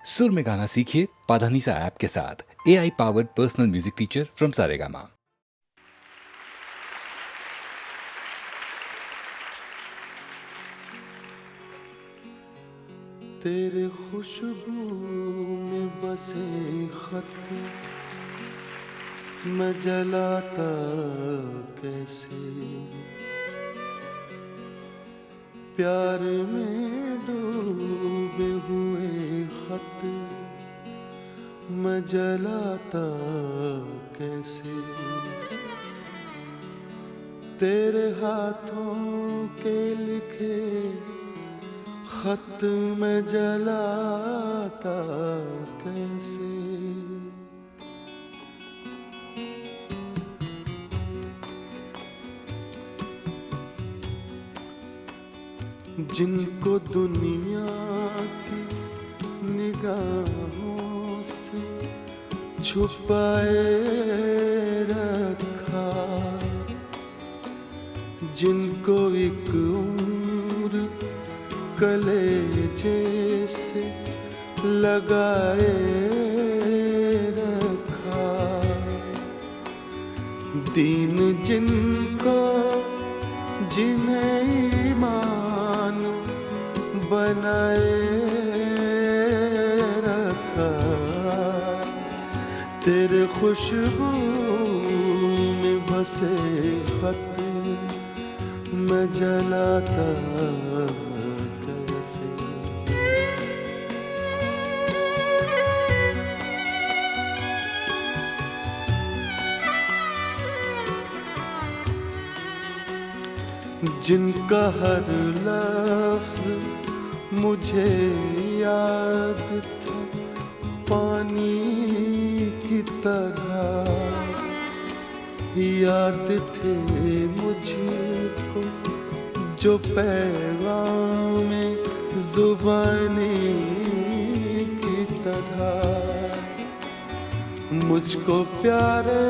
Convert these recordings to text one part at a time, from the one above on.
सुर में गाना सीखिए पाधानीसा ऐप के साथ। AI powered personal music teacher from Saregama. तेरे खुशबू में बसे खत मैं जलाता कैसे, प्यार में डूबे हुए खत मैं जलाता कैसे, तेरे हाथों के लिखे खत में जलाता कैसे। जिनको दुनिया की निगाहों से छुपाए रखा, जिनको एक उम्र कलेजे से लगाए रखा, दीन जिनको जिन्हें ईमान बनाए रखा, तेरे खुशबू में बसे खत मैं जलाता कैसे। जिनका हर लफ्ज मुझे याद था पानी की तरह, याद थे मुझको जो पैगाम जुबानी की तरह, मुझको प्यारे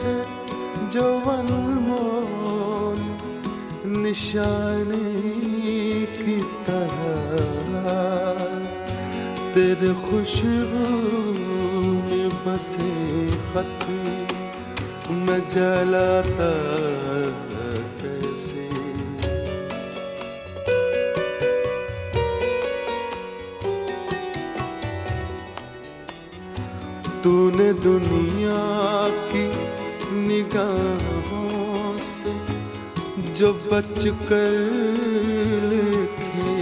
थे जो अनमोल निशानी की तरह, तेरे खुशबू में बसे खत मैं जलाता कैसे। तूने दुनिया की निगाहों से जो बच कर लिखे,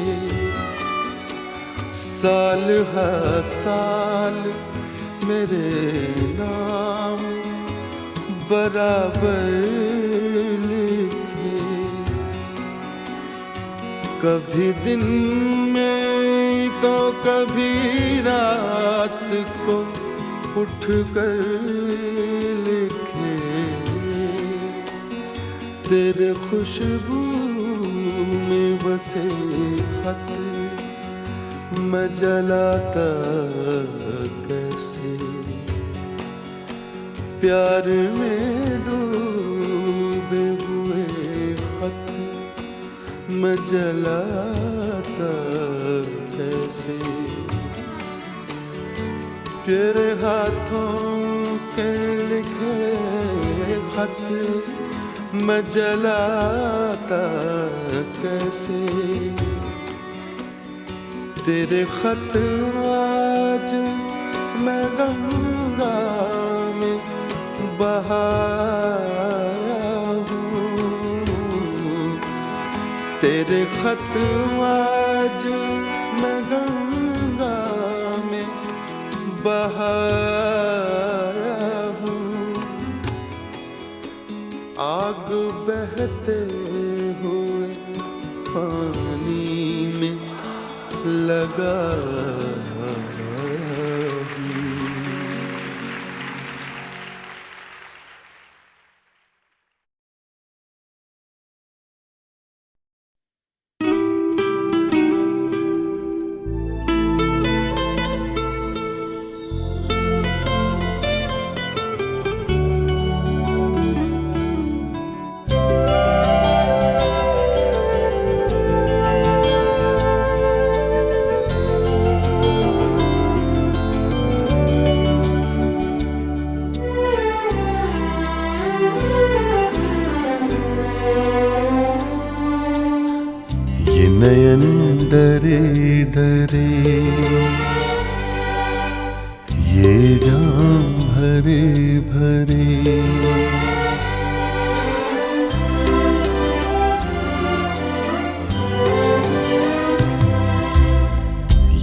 साल हर साल मेरे नाम बराबर लिखे, कभी दिन में तो कभी रात को उठ कर लिखे, तेरे खुशबू में बसे खत मैं जलाता कैसे, प्यार में डूबे हुए खत मैं जलाता कैसे, तेरे हाथों के लिखे खत मैं जलाता कैसे, तेरे खत आज मैं गंगा में बहाया हूँ, तेरे खत आज मैं गंगा में बहाया हूँ, आग बहते हुए पानी में लगा डरे ये जाम भरे भरे,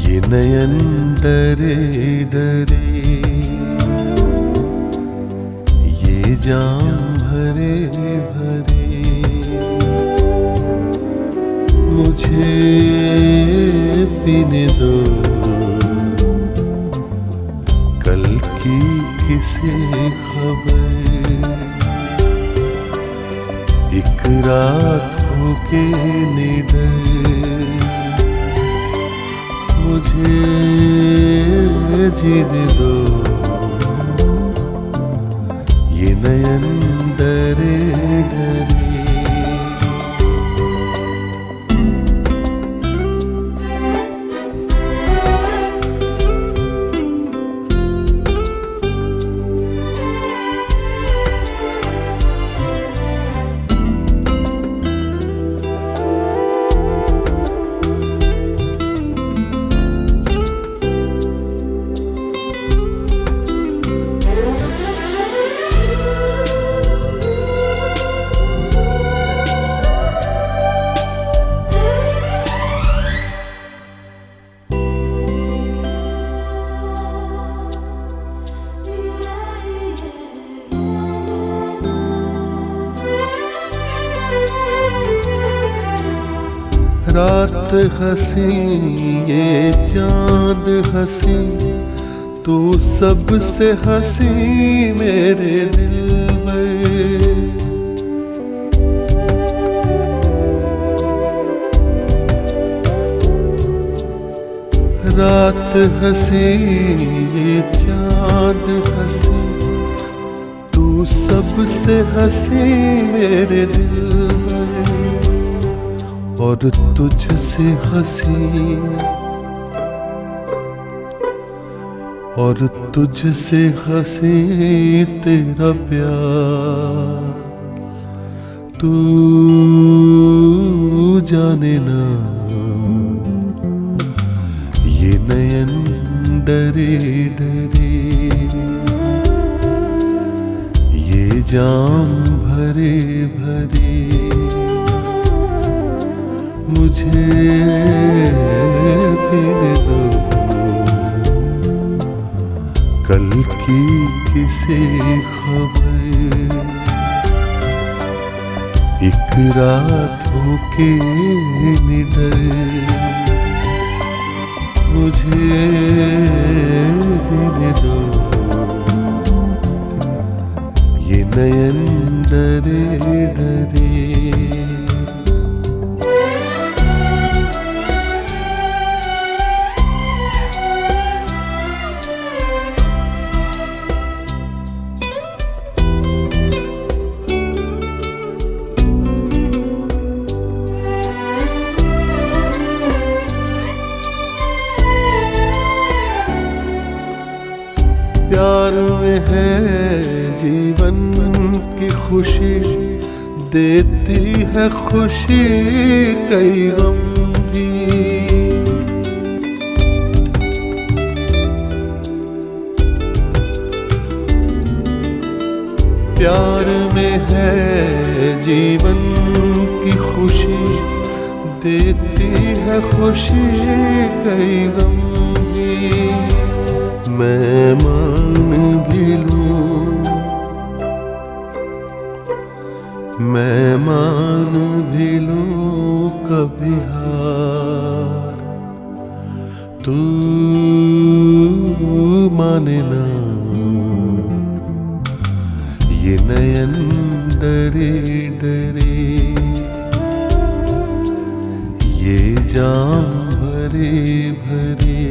ये नयन डरे डरे ये जाम भरे भरे, मुझे पीने दो कल की किसे खबर, एक रात होके निडर, मुझे जीने दो ये नयन डरे डरे। रात हंसी ये चांद हंसी, तू सबसे हंसी मेरे दिल में, रात हंसी ये चांद हंसी, तू सबसे हंसी मेरे दिल में, और तुझसे हंसी और तुझसे हंसी तेरा प्यार, तू जाने ना ये नयन डरे डरे ये जाम भरे भरे, मुझे पीने दो कल की किसे खबर, एक रात होके निडर, मुझे पीने दो ये नयन डरे डरे। प्यार में है जीवन की खुशी, देती है खुशी कई गम भी, प्यार में है जीवन की खुशी, देती है खुशी कई गम भी, मैं मान भी लूं, मैं मान भी लूं कभी हार, तू माने ना ये नयन डरे डरे ये जाम भरे भरे,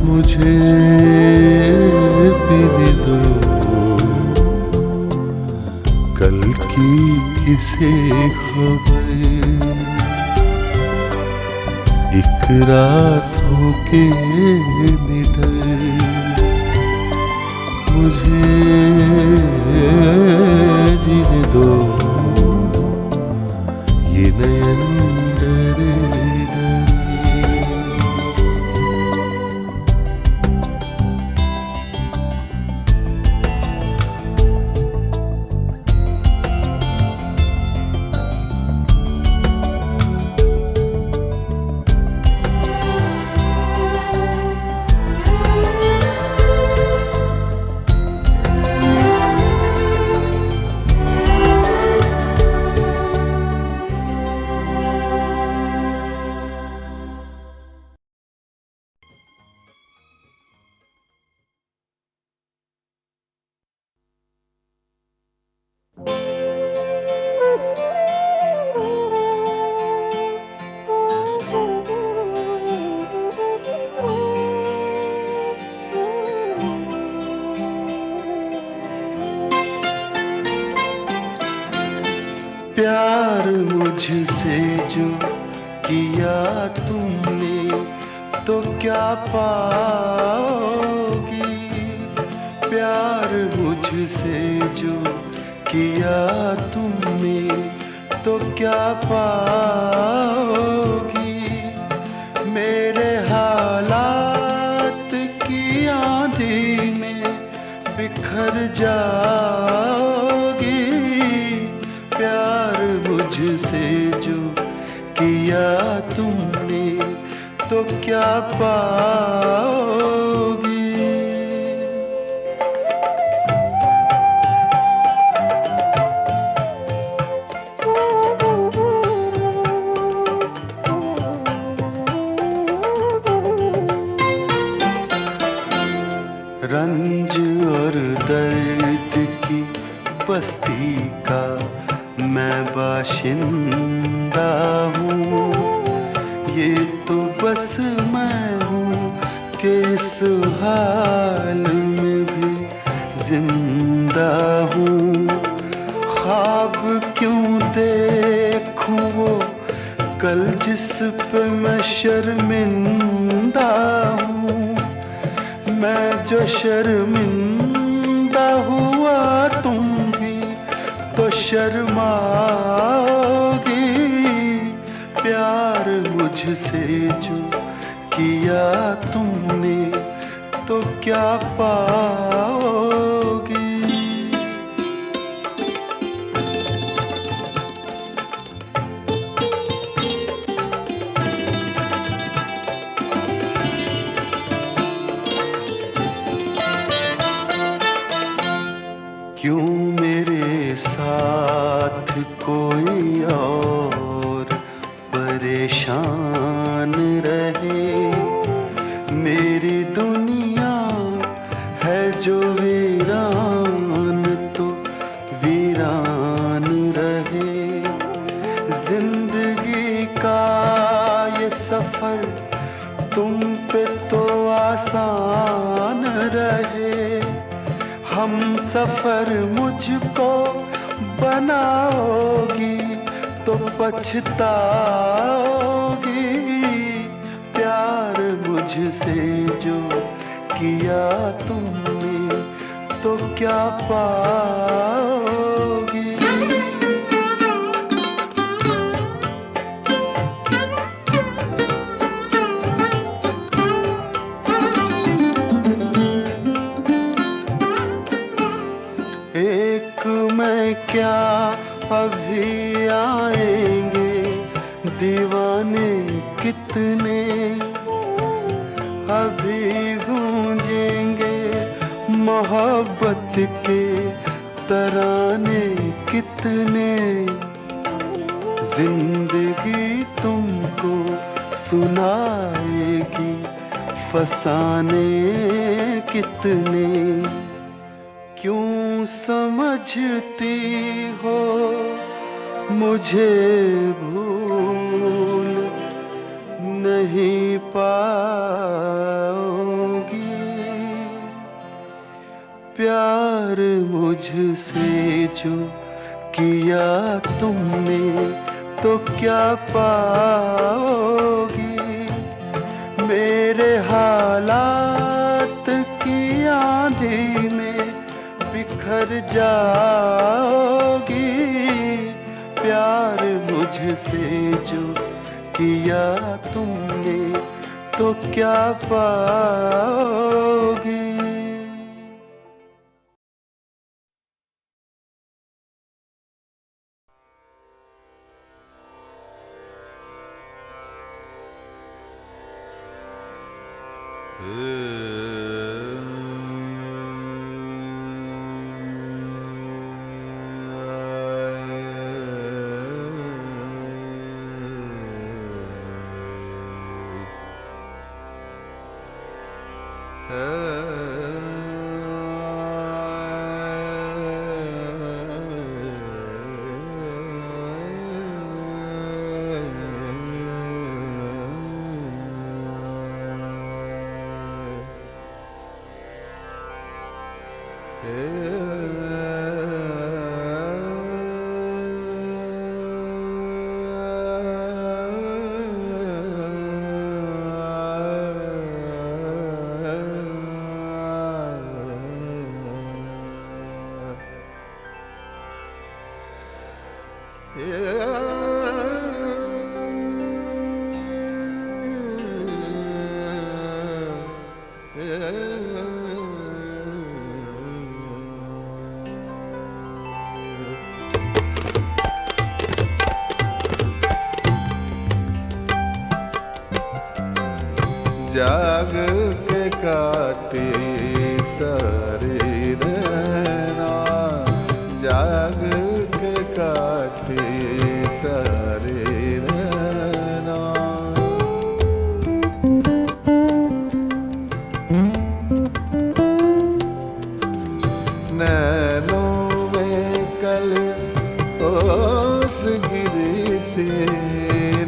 मुझे पीने दो कल की किसे खबर, एक रात होके निडर, मुझे जीने दो ये नयन डरे डरे। प्यार मुझसे जो किया तुमने तो क्या पाओगी। प्यार मुझसे जो किया तुमने तो क्या पाओगी। मेरे हालात की आंधी में बिखर जाओगी। प्यार मुझसे जो किया तुमने तो क्या पाओगी। रंज और दर्द की बस्ती का मैं बाशिंदा हूँ। ये तो बस मैं हूँ कि इस हाल में भी जिंदा हूँ। ख्वाब क्यों देखूँ वो कल जिस पे मैं शर्मिंदा हूँ। मैं जो शर्मिंदा हुआ तुम भी तो शर्माओगी। प्यार मुझसे जो किया तुमने तो क्या पाओगी। क्यों मेरे साथ कोई और परेशान रहे। मेरी दुनिया है जो वीरान तो वीरान रहे। जिंदगी का ये सफर तुम पे तो आसान रहे। हम सफर मुझको बनाओगी तो पछताओगी। प्यार मुझसे जो किया तुमने तो क्या पाओगी। एक मैं क्या अभी आएंगे दीवाने कितने। अभी गूंजेंगे मोहब्बत के तराने कितने। जिंदगी तुमको सुनाएगी फसाने कितने। क्यों समझती हो मुझे भूल नहीं पाओगी। प्यार मुझसे जो किया तुमने तो क्या पाओगी। मेरे हालात की आंधी में बिखर जाओगी। प्यार मुझसे जो किया तुमने तो क्या पाओगे। जाग के काटे सारे रहना, जाग के काटे सारे रहना। नैनों में कल ओस गिरी थी,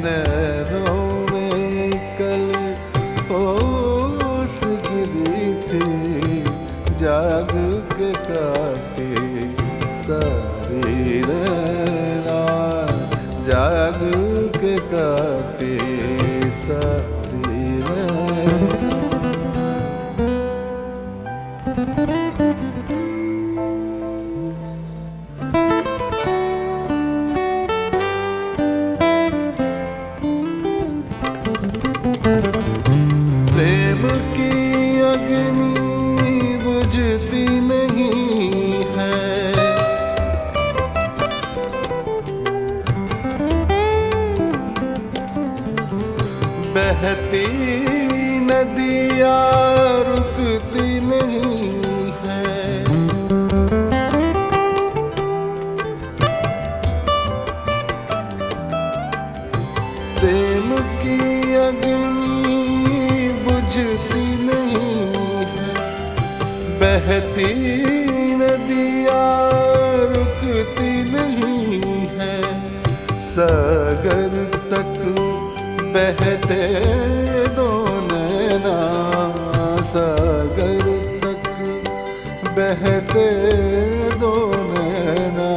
नैनों में कल ओस गिरी थी। जाग के काटे सारी रहना, जाग के काटे सारी रहना। प्रेम की अग्नि बुझती नहीं है, बहती नदियाँ रुकती नहीं है। प्रेम की अग्नि बुझती नहीं है, बहती नदियाँ रुकती नहीं है। सागर तक बहते दो नैना, सागर तक बहते दो नैना।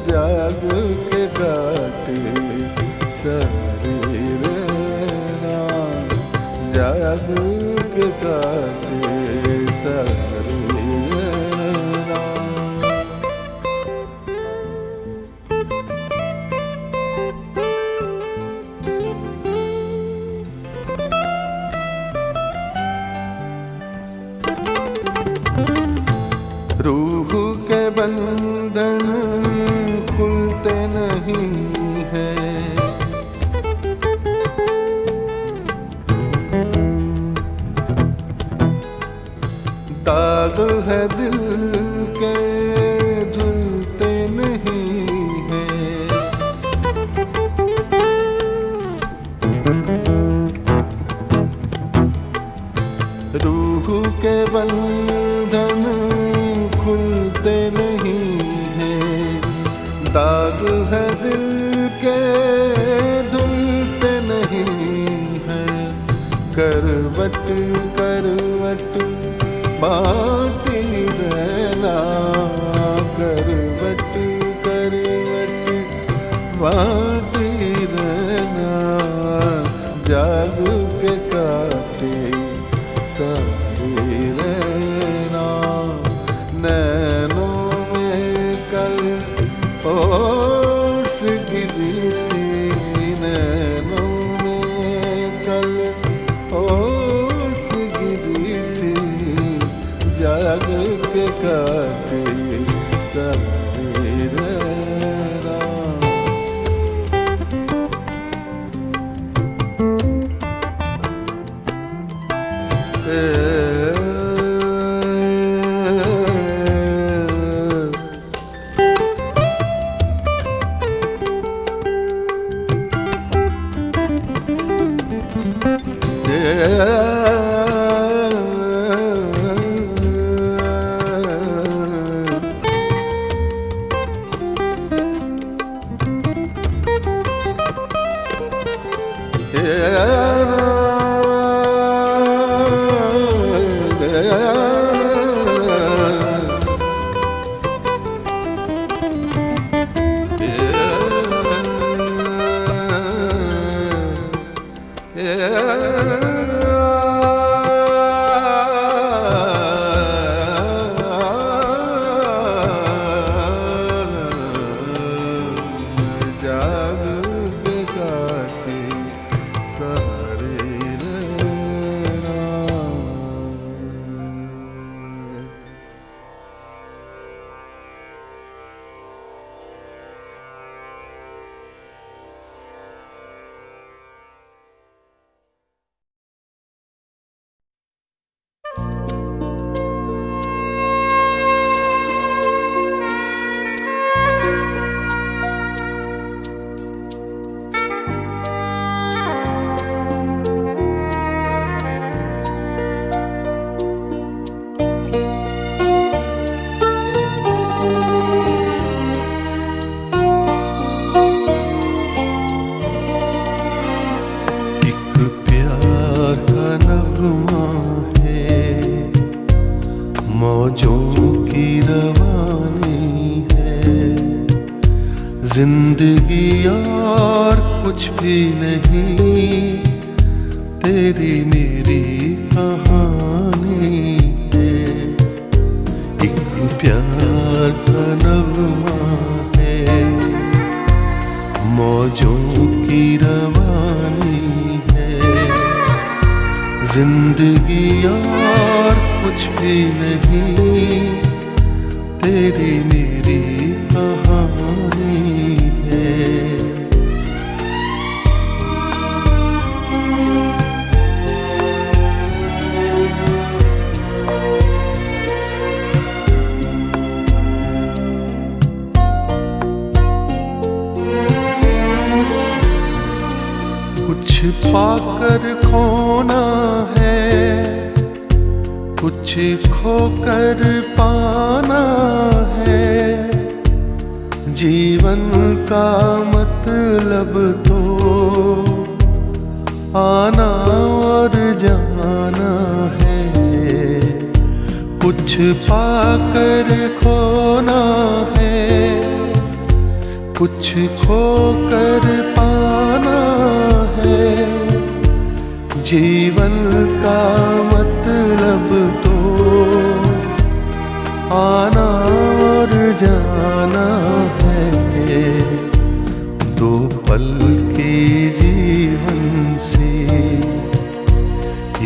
जाग के काटे सारी रहना, जाग के काटे सारी रहना। रूह के बंधन खुलते नहीं हैं, दाग है दिल के धुलते नहीं हैं। रूह के बंधन खुलते नहीं हैं, दाग है दिल के धुलते नहीं हैं। करवट करवट बाटी रहना, करवट करवट बाटी रहना। जाग के काटे सारी रहना, नैनों में कल ओस गिरी थी, नैनों कल ओस गिरी थी, जाग के काटे सारे रैना। जिंदगी और कुछ भी नहीं, तेरी मेरी कहानी है। एक प्यार का नगमा है, मौजों की रवानी है। जिंदगी और कुछ भी नहीं, तेरी मेरी कहानी है। कुछ पाकर खोना है, कुछ खोकर पाना है। जीवन का मतलब तो आना और जाना है। कुछ पाकर खोना है, कुछ खोकर पाना है। जीवन का मतलब तो आना और जाना है। दो पल के जीवन से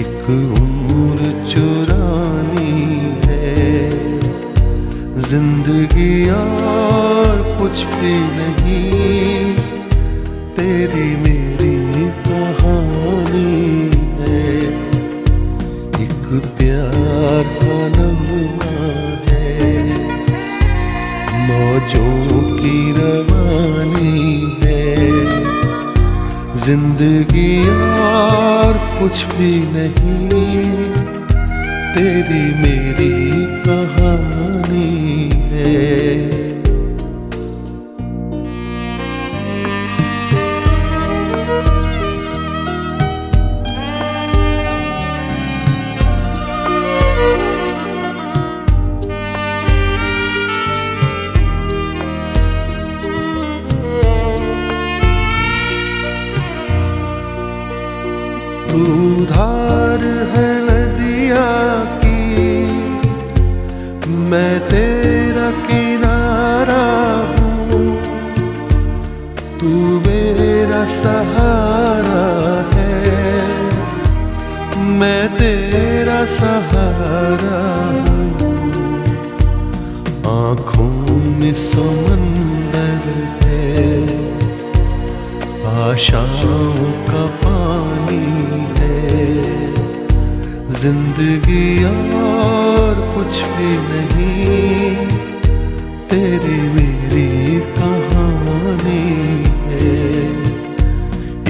एक उम्र चुरानी है। जिंदगी और कुछ भी नहीं, तेरी मेरी कहानी है। एक प्यार का नगमा है, मौजों की रवानी है। जिंदगी और कुछ भी नहीं, तेरी मेरी कहानी है। तू धार है नदिया की, मैं तेरा किनारा हूँ। तू मेरा सहारा है, मैं तेरा सहारा हूँ। आँखों में समंदर है, आशाओं का पानी है, जिंदगी और कुछ भी नहीं, तेरी मेरी कहानी है।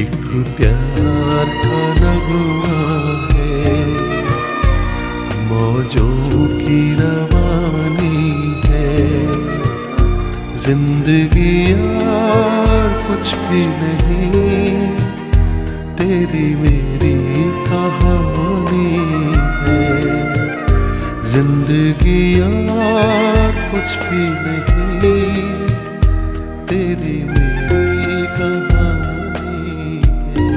एक प्यार का नगमा है, मौजों की रवानी है, जिंदगी और कुछ भी नहीं, तेरी मेरी कहानी है। जिंदगी और कुछ भी नहीं, तेरी मेरी कहानी है।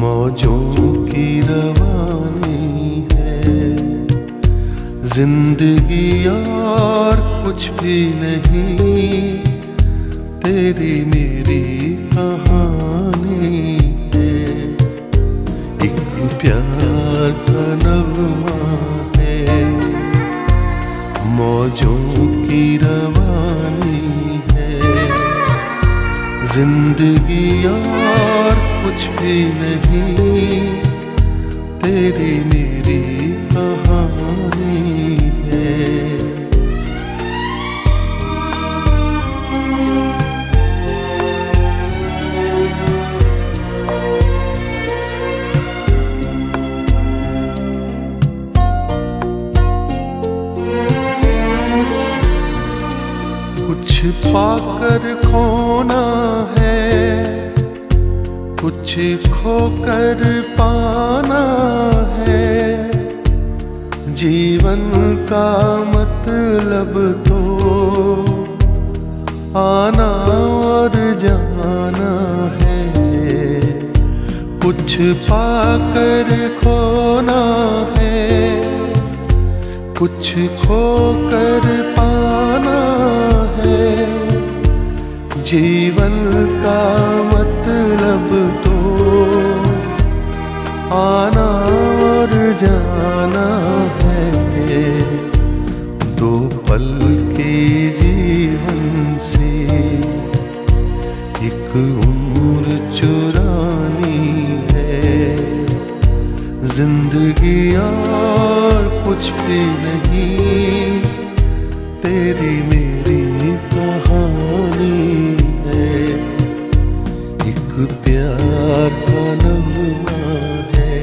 मौजों की रवानी है, जिंदगी और कुछ भी नहीं, तेरी मेरी कहानी है। एक प्यार का नगमा है, मौजों की रवानी है, जिंदगी और कुछ भी नहीं, तेरी मेरी कहानी है। कुछ पाकर खोना है, कुछ खोकर पाना है, जीवन का मतलब तो आना और जाना है। कुछ पाकर खोना है, कुछ खोकर पाना है, जीवन का मतलब तो आना और जाना है। दो पल के जीवन से एक उम्र चुरानी है, जिंदगी और कुछ भी नहीं, तेरी मेरी कहानी है। एक प्यार का नगमा है,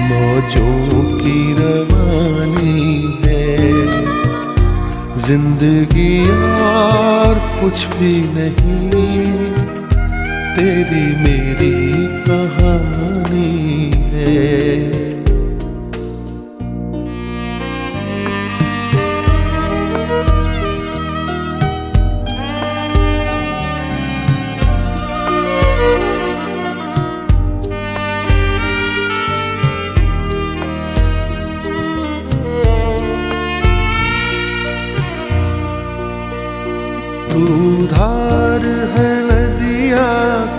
मौजों की रवानी है, जिंदगी और कुछ भी नहीं, तेरी मेरी कहानी है। तू धार है नदिया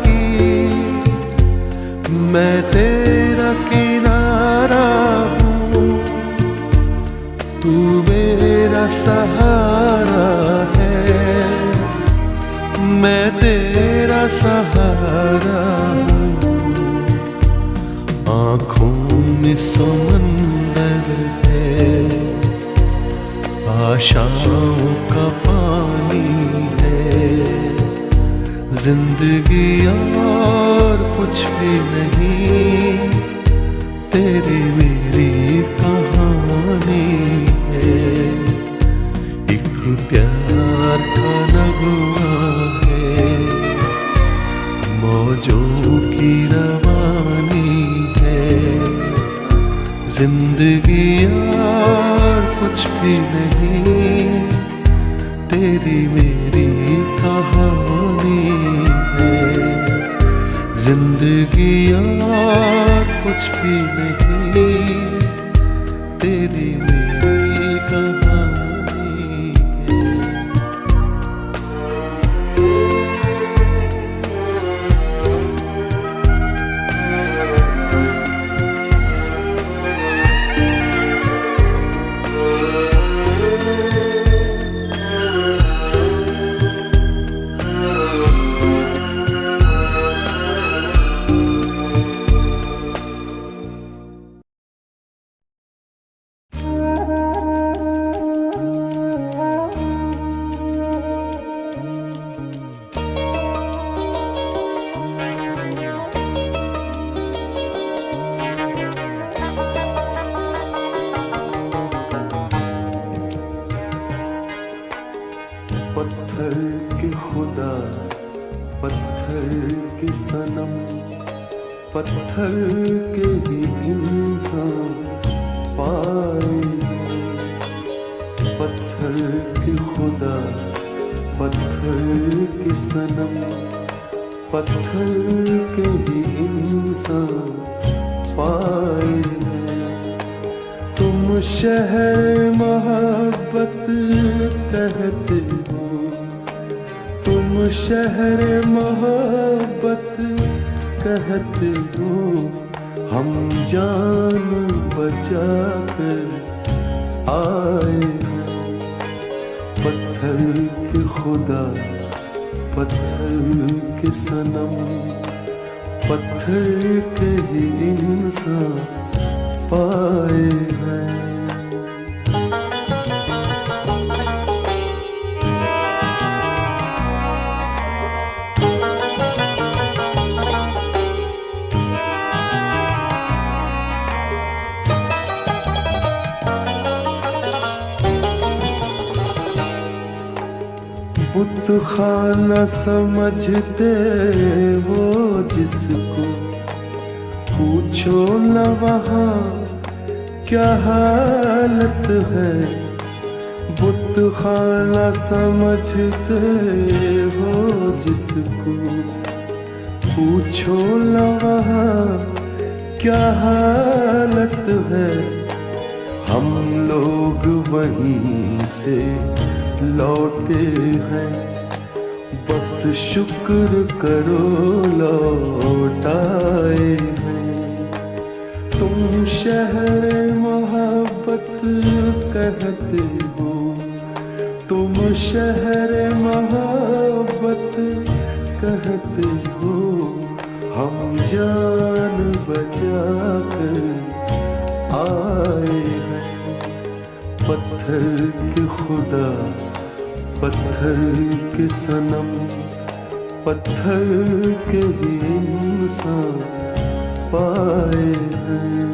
की, मैं तेरा किनारा हूँ। तू मेरा सहारा है, मैं तेरा सहारा हूँ। आँखों में समंदर आशाओं का पानी है जिंदगी और कुछ भी नहीं, तेरी मेरी कहानी है। एक प्यार का नगमा है, मौजों की रवानी है, जिंदगी और कुछ भी नहीं, तेरी मेरी कहानी है। जिंदगी और कुछ भी नहीं, तेरी मेरी कहानी है। पत्थर के खुदा, पत्थर के सनम, पत्थर के ही इंसान पाए। पत्थर के खुदा, पत्थर के सनम, पत्थर के ही इंसान पाए हैं। तुम शहर मोहब्बत कहते हो, तुम शहर मोहब्बत कहते हो, हम जान बचा कर आए हैं। पत्थर के खुदा, पत्थर के सनम, पत्थर के ही इंसान पाए हैं। बुत खाना समझते हो जिसको, पूछो न वहाँ क्या हालत है। बुत खाना समझते हो जिसको, पूछो न वहाँ क्या हालत है। हम लोग वहीं से लौटे हैं, बस शुक्र करो लौट आए हैं। तुम शहर मोहब्बत कहते हो, तुम शहर मोहब्बत कहते हो, हम जान बचा कर आए हैं। पत्थर के खुदा, पत्थर के सनम, पत्थर के ही इंसान पाए हैं।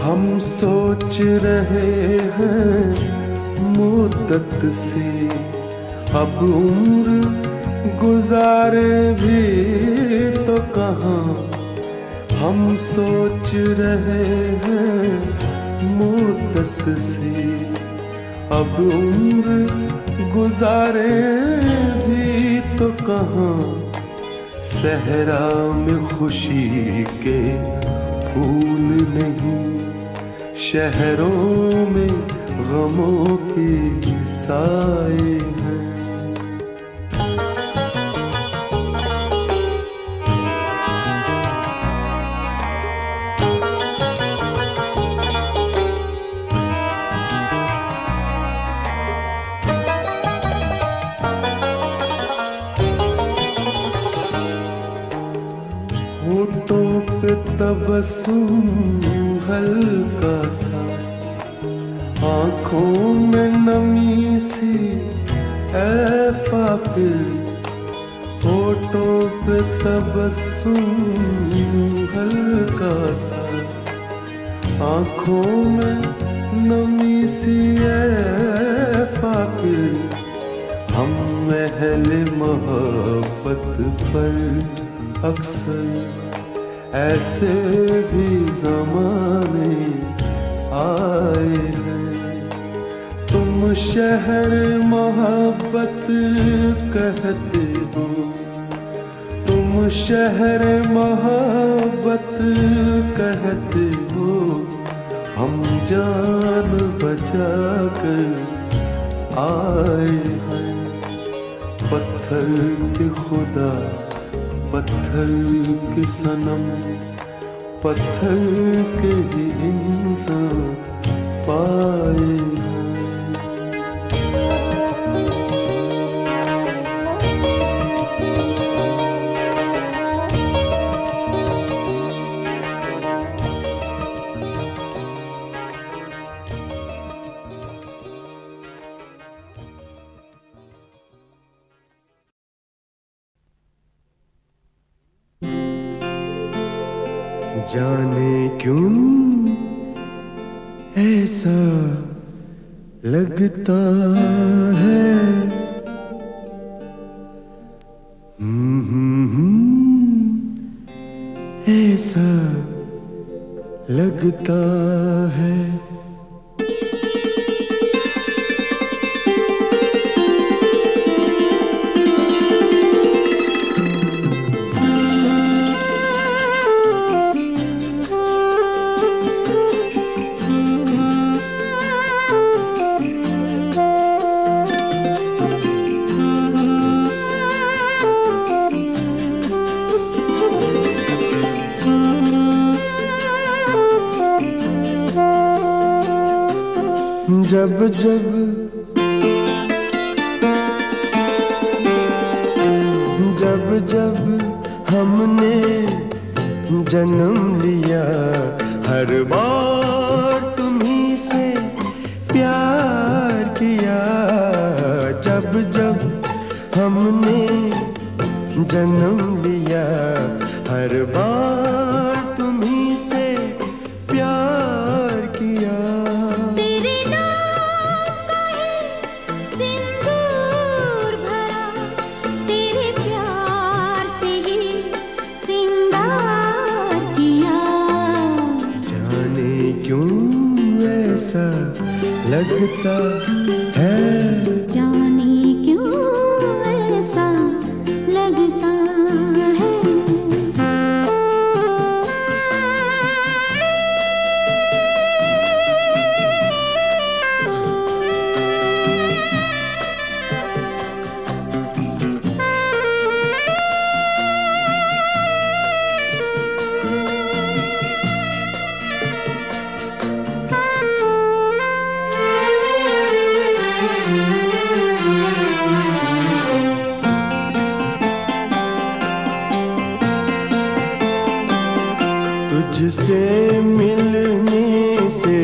हम सोच रहे हैं मुद्दत से, अब उम्र गुजारे भी तो कहाँ। हम सोच रहे हैं मुद्दत से, अब उम्र गुजारे भी तो कहाँ। सहरा में खुशी के फूल नहीं, शहरों में गमों के साए हैं। तबस्सुम हल्का सा, आँखों में नमी सी ऐ फाकिर, होठों पे तबस्सुम हल्का सा, आँखों में नमी सी ऐ फाकिर, हम महल मोहब्बत पर अक्सर ऐसे भी ज़माने आए हैं। तुम शहर मोहब्बत कहते हो, तुम शहर मोहब्बत कहते हो, हम जान बचा कर आए हैं। पत्थर के खुदा, पत्थर के सनम, पत्थर के ही इंसान पाए हैं। जाने क्यों ऐसा लगता है, ऐसा लगता है। जब जब हमने जन्म लिया, हर बार तुम्हीं से प्यार किया। जब हमने जन्म लिया, हर बार तुम्हीं से प्यार किया। ऐसा लगता है, जाने क्यों ऐसा लगता है। तुझसे मिलने से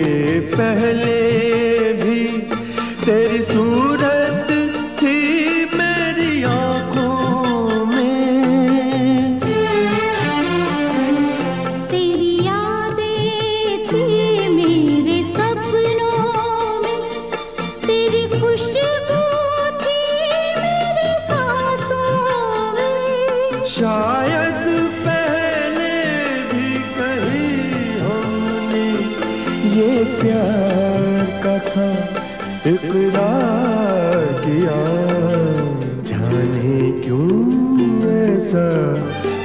पहले भी तेरी सूरत थी मेरी आँखों में, तेरी यादें थी मेरे सपनों में, तेरी खुशबू थी मेरी सांसों में। शायद ये प्यार का था इकरार किया। जाने क्यों ऐसा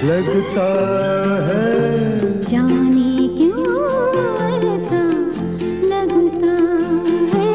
लगता है, जाने क्यों ऐसा लगता है।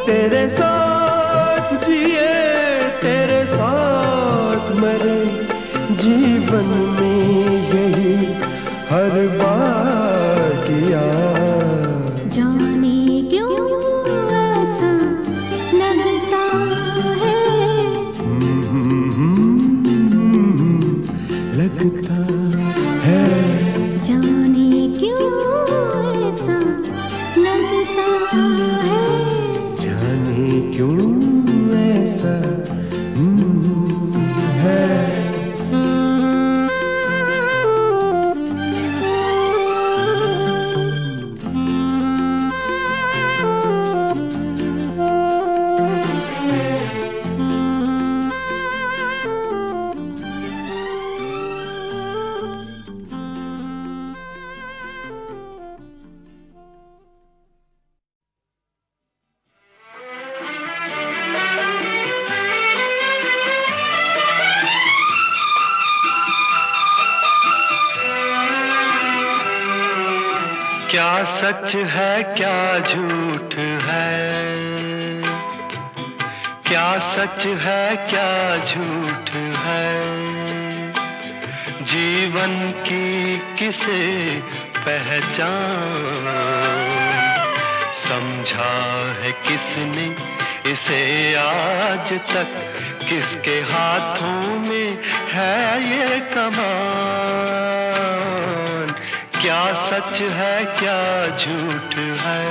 तेरे साथ जिए तेरे साथ मरे, जीवन में यही हर बार किया। जाने क्यों ऐसा लगता है, लगता है। जाने क्यों ऐसा लगता है, जाने क्यों ऐसा है। क्या सच है क्या झूठ है, क्या सच है क्या झूठ है, जीवन की किसे पहचान, समझा है किसने इसे आज तक, किसके हाथों में है ये कमान। क्या सच है क्या झूठ है।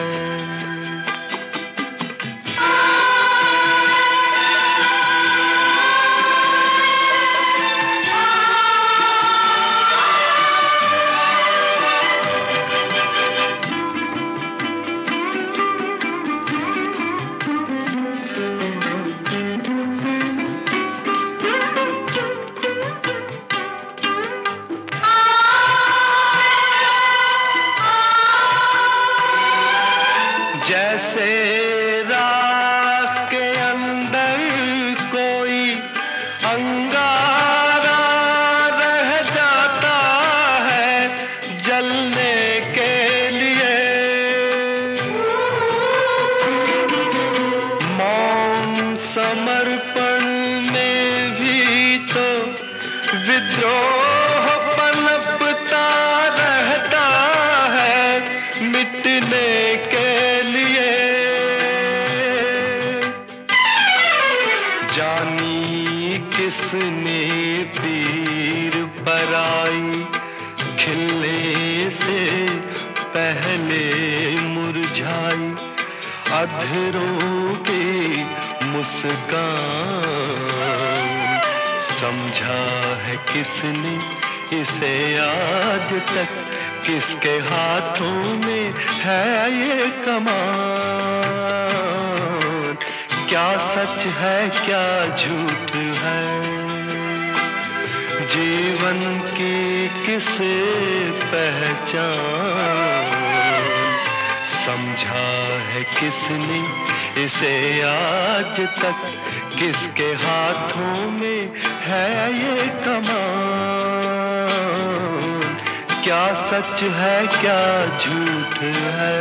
जैसे राख के अंदर कोई अंगारा रह जाता है जलने के लिए, मौन समर्पण में भी तो विद्रोह पनपता रहता है मिटने के लिए। जानी किसने पीर पराई, खिलने से पहले मुरझाई, अधरों की मुस्कान, समझा है किसने इसे आज तक, किसके हाथों में है ये कमान। क्या सच है क्या झूठ है, जीवन की किसे पहचान, समझा है किसने इसे आज तक, किसके हाथों में है ये कमान। क्या सच है क्या झूठ है।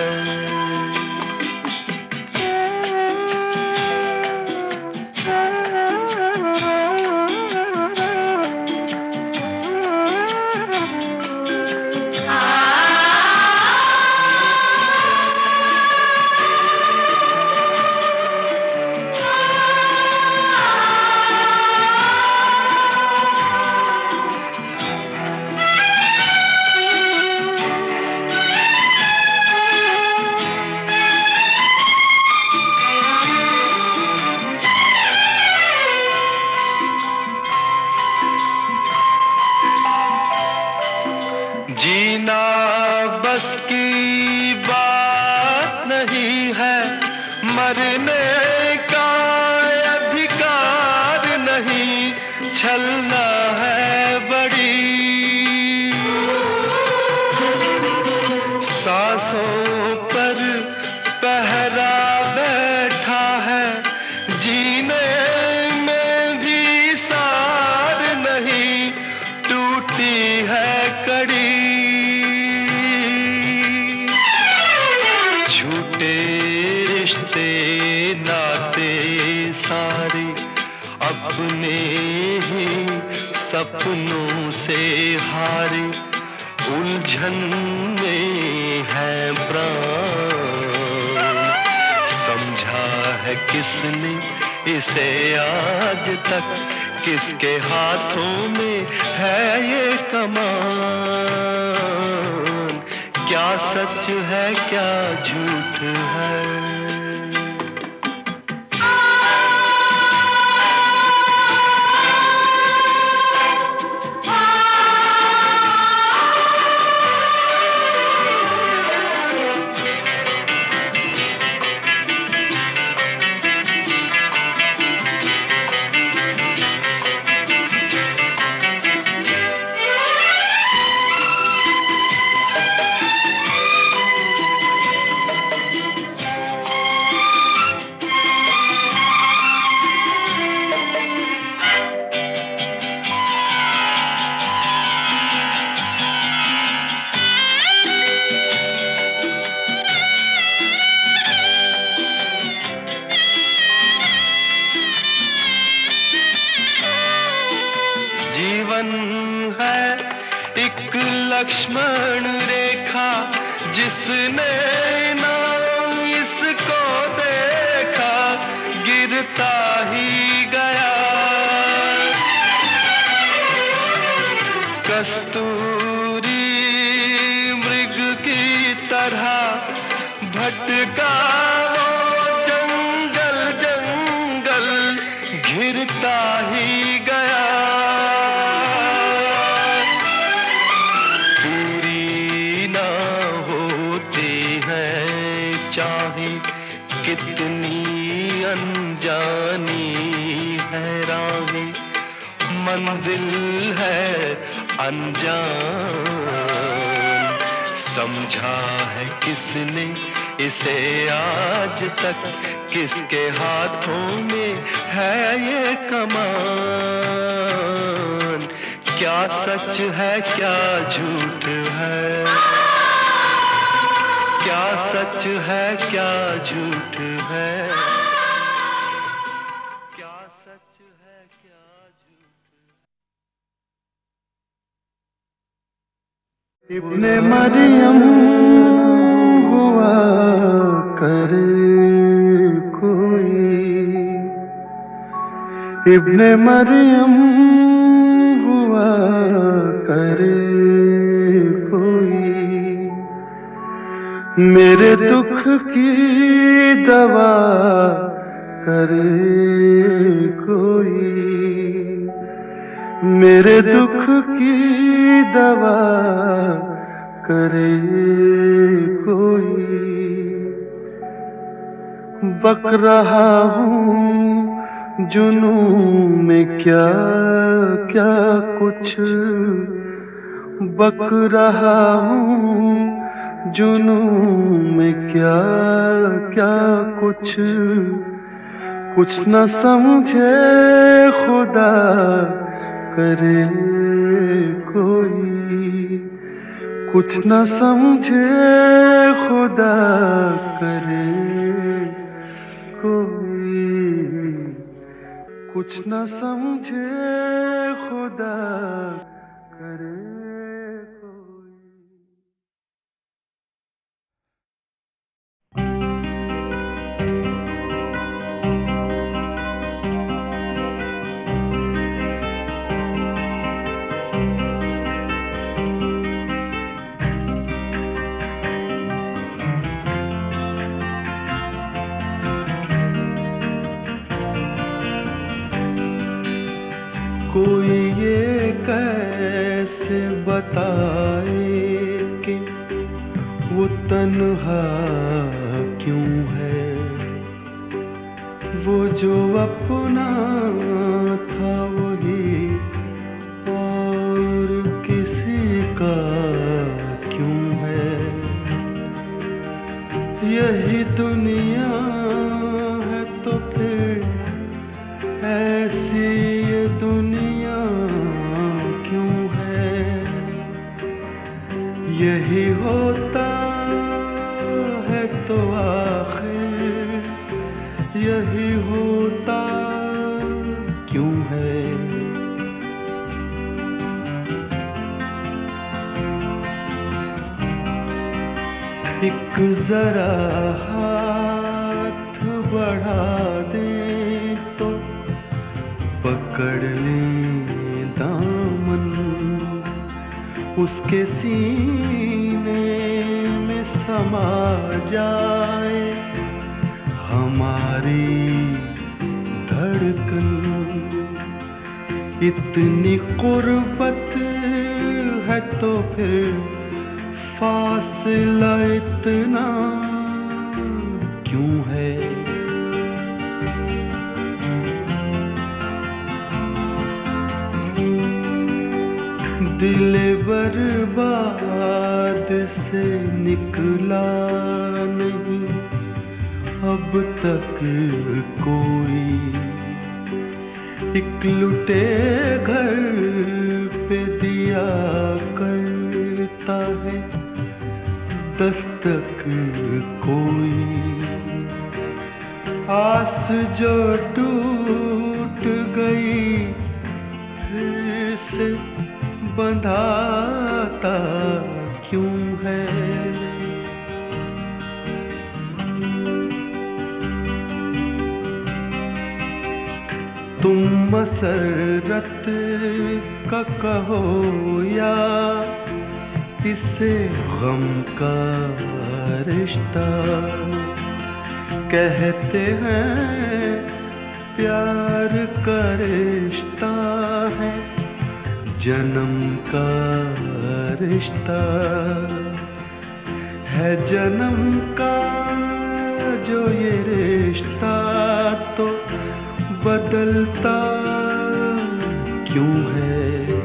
जीना बस की बात नहीं है, मरने का अधिकार नहीं, छलना है बड़ी, सांसों पर पहरा बैठा है, जीने में भी सार नहीं, टूटी है कड़ी। झूठे रिश्ते नाते सारे अपने ही सपनों से हारे, उलझन में है प्राण। समझा है किसने इसे आज तक, किसके हाथों में है ये कमान। क्या सच है क्या झूठ है। जीवन है एक लक्ष्मण रेखा, जिसने नाम इसको देखा गिरता ही गया। कस्तूरी मृग की तरह भटका वो जंगल जंगल, घिरता ही गया। चाहे कितनी अनजानी है राहें, मंजिल है अनजान। समझा है किसने इसे आज तक, किसके हाथों में है ये कमान। क्या सच है क्या झूठ है। क्या सच है क्या झूठ है। क्या सच है क्या झूठ है। इब्ने मरियम हुआ करे कोई, इब्ने मरियम हुआ करे कोई, मेरे दुख की दवा करे कोई, मेरे दुख की दवा करे कोई। बक रहा हूँ जुनू में क्या क्या कुछ, बक रहा हूँ जुनू में क्या क्या कुछ, कुछ न समझे खुदा करे कोई, कुछ न समझे खुदा करे कोई, कुछ न समझे खुदा करे कोई। कोई ये कैसे बताए कि वो तन्हा क्यों है, वो जो अपना था वही और किसी का क्यों है। यही दुनिया है तो फिर ऐसी ये दुनिया क्यों है। यही होता है तो आखिर जरा हाथ बढ़ा दे तो पकड़ ले दामन, उसके सीने में समा जाए हमारी धड़कन। इतनी कुर्बत है तो फिर फासला इतना क्यों है? दिल बर्बाद से निकला नहीं अब तक कोई, एक लुटे घर पे दिया करता है दस्तक कोई। आस जो टूट गई फिर से बंधाता क्यों है? तुम मसरत का कहो या इसे गम का रिश्ता, कहते हैं प्यार का रिश्ता है जन्म का रिश्ता, है जन्म का जो ये रिश्ता तो बदलता क्यों है?